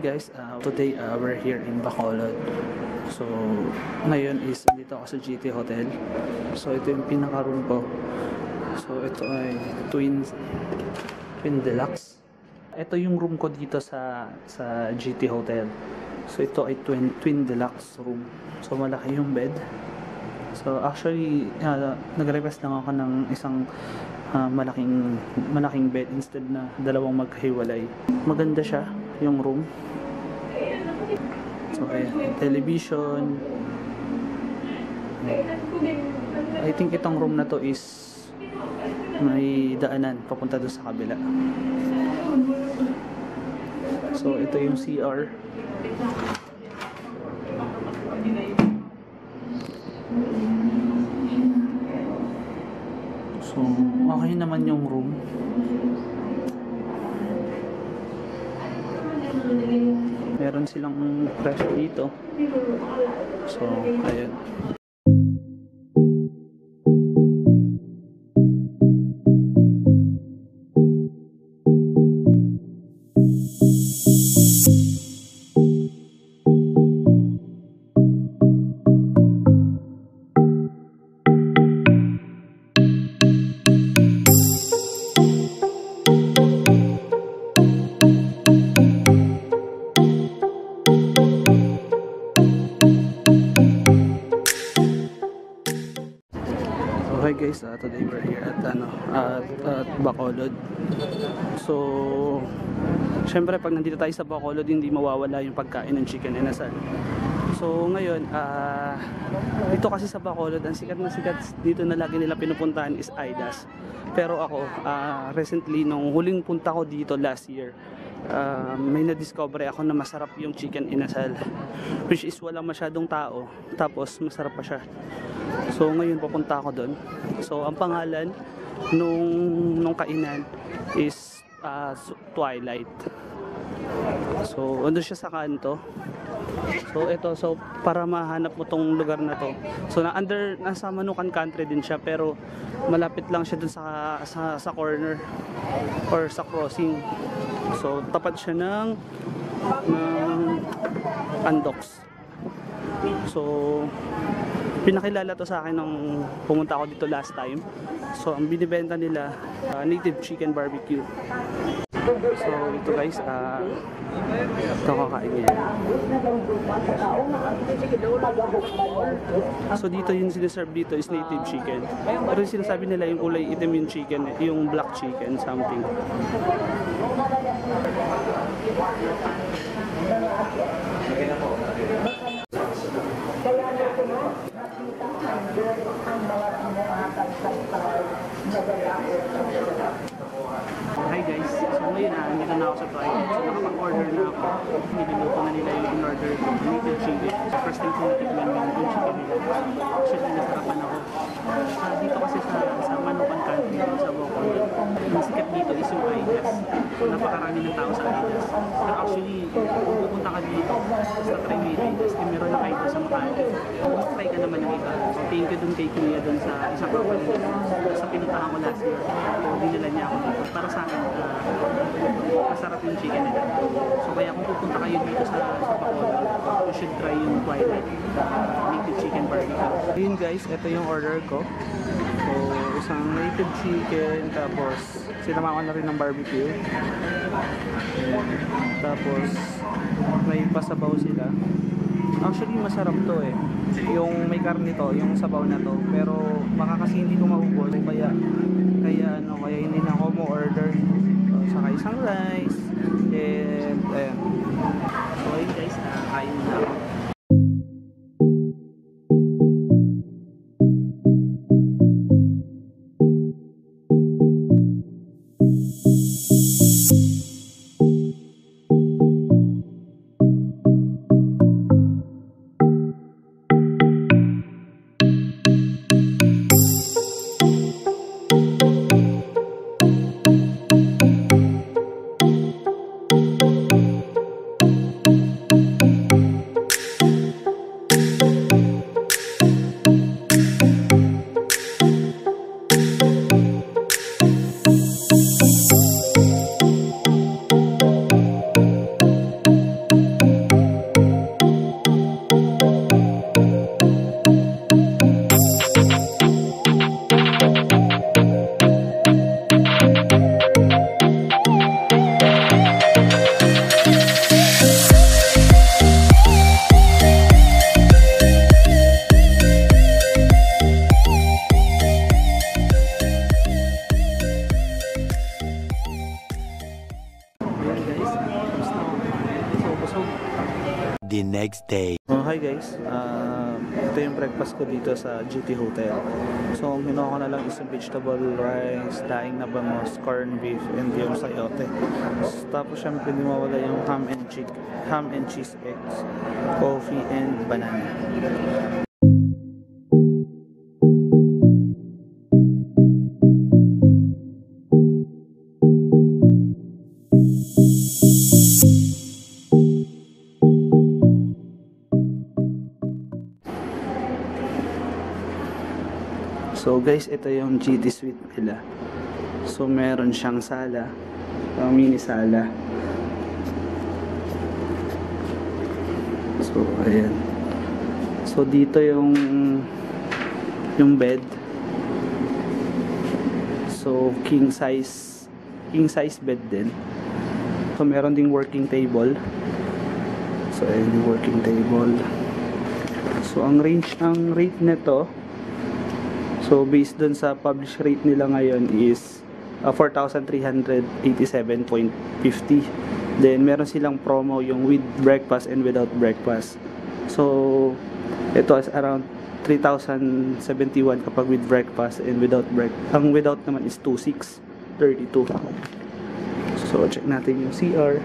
guys, today we're here in Bacolod. So ngayon is dito ako sa GT Hotel. So ito yung pinaka room ko. So ito ay Twin Deluxe. Ito yung room ko dito sa GT Hotel. So ito ay Twin Deluxe room. So malaki yung bed. So actually nag-request lang ako ng isang malaking bed instead na dalawang maghiwalay. Maganda siya yung room. So ayan, television. I think itong room na to is may daanan papunta doon sa kabila. So ito yung CR. So okay naman yung room. Meron silang ref dito. So ayun. Okay guys, today we're here at Bacolod. So syempre pag nandito tayo sa Bacolod, hindi mawawala yung pagkain ng chicken inasal. So ngayon, dito kasi sa Bacolod, ang sikat na sikat dito na lagi nila pinupuntahan is Aidas. Pero ako, recently nung huling punta ko dito last year, may na-discover ako na masarap yung chicken inasal, which is wala masyadong tao, tapos masarap pa siya. So ngayon papunta ako doon. So ang pangalan nung kainan is Twilight. So andun siya sa kanto. So ito, so para mahanap mo tong lugar na to, so nasa Manukan country din siya, pero malapit lang siya dun sa corner or sa crossing. So tapat siya ng Andox. So pinakilala to sa akin nung pumunta ako dito last time. So ang binibenta nila native chicken barbecue. So ito guys, ito kakain yan. So dito yung sinaserve dito is native chicken. Pero yung sinasabi nila yung kulay itim yung chicken, yung black chicken something. Hi guys, so ngayon nandito na ako sa Twilight. So nakapag-order na ako. Niluluto na nila yung in-order ko, native chicken. So first time ko natikman yung chicken nila. Actually nasarapan ako. Dito kasi sa Manukan country, sa Bacolod, ang sikat dito is yung Aidas. So napakarami ng tao sa Aidas. Pero actually, kung pupunta ka dito, basta try mo yung Aidas, meron na Aidas sa Makati. Kung try ka naman ng iba. So thank you dun kay Kuya dun sa isang company sa pinuntahan ko last year. So dinala niya ako dito. Para sa akin, masarap yung chicken nila. So kaya kung pupunta kayo dito sa Bacolod, you should try yung Twilight native chicken barbecue. Yun guys, ito yung order ko. So isang native chicken, tapos sinama ko na rin ng barbecue. Tapos may pasabaw sila. Actually masarap to eh. Yung may karne to, yung sabaw na to. Pero baka kasi hindi ko maubos. Kaya hindi na ako mo order. So, saka isang rice. And ayan. So ayun guys, kain na ako. the next day. Oh, hi guys, ito yung breakfast ko dito sa GT Hotel. So, ang ginawa ko na lang is vegetable rice, daing na bangos, corned beef, and yung sayote. Tapos syempre hindi mawala yung ham and cheese eggs, coffee, and banana. So guys, ito yung GT suite nila. So meron siyang sala, mini sala. So ayan. So dito yung bed. So king size bed din. So meron ding working table. So ayan yung working table. So ang rate nito, so based dun sa published rate nila ngayon is 4,387.50. Then meron silang promo yung with breakfast and without breakfast. So ito is around 3,071 kapag with breakfast, and without ang without naman is 2,632. So check natin yung CR.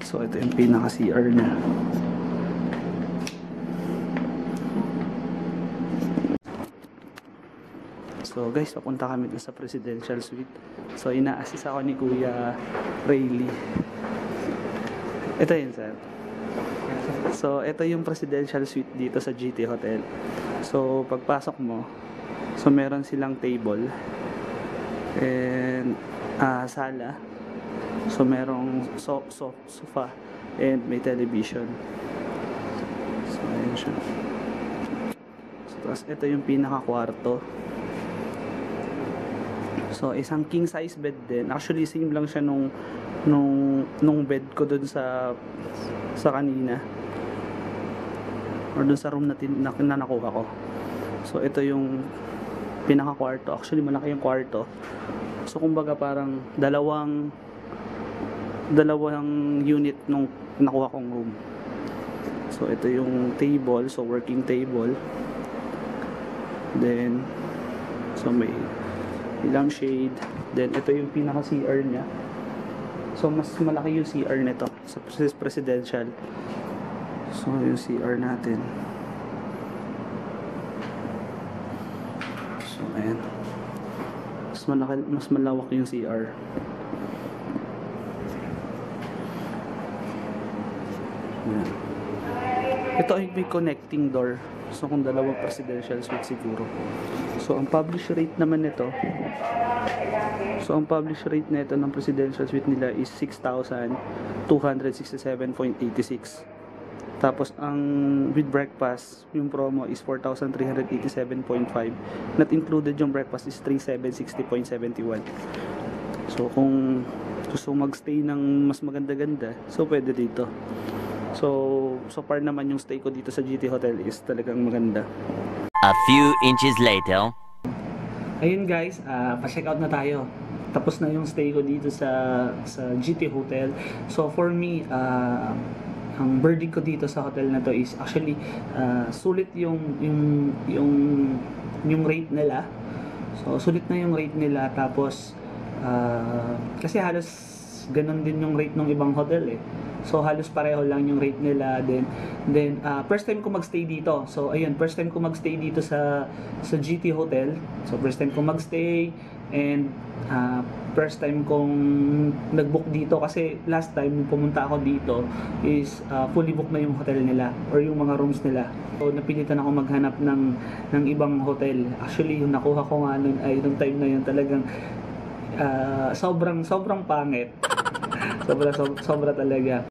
So ito yung pinaka CR niya. So guys, papunta kami dun sa presidential suite. So ina-assist ako ni Kuya Rayleigh. Ito yun, sir. So ito yung presidential suite dito sa GT Hotel. So pagpasok mo, so meron silang table and sala. So merong sofa and may television. So ayun siya. So tapos ito yung pinaka kwarto. So isang king size bed din. Actually same lang siya nung bed ko dun sa kanina, or dun sa room na nakuha ko. So ito yung pinaka kwarto. Actually malaki yung kwarto. So kumbaga parang dalawang unit nung nakuha kong room. So ito yung table, so working table. Then so may ilang shade. Then ito yung pinaka CR niya. So mas malaki yung CR nito sa presidential. So yung CR natin. So ayan. Mas malawak yung CR. Ayan. Ito ay may connecting door. So kung dalawang presidential suite siguro. So ang published rate naman nito, so ang published rate nito ng presidential suite nila is 6,267.86. Tapos ang with breakfast, yung promo is 4,387.5. Not included yung breakfast is 3,760.71. So kung gusto magstay ng mas maganda-ganda, so pwede dito. So far naman yung stay ko dito sa GT Hotel is talagang maganda. A few inches later. Ayun guys, pa-check out na tayo. Tapos na yung stay ko dito sa GT Hotel. So for me, ang verdict ko dito sa hotel na to is actually sulit yung rate nila. So sulit na yung rate nila, tapos kasi halos ganun din yung rate ng ibang hotel eh. So halos pareho lang yung rate nila. Then first time ko magstay dito. So ayun, first time ko magstay dito sa GT Hotel. So first time ko magstay, and first time kong nag-book dito kasi last time nung pumunta ako dito is fully booked na yung hotel nila or yung mga rooms nila. So napilitan ako maghanap ng ibang hotel. Actually yung nakuha ko nga nun ay nung time na yun talagang sobrang pangit. Sobra talaga.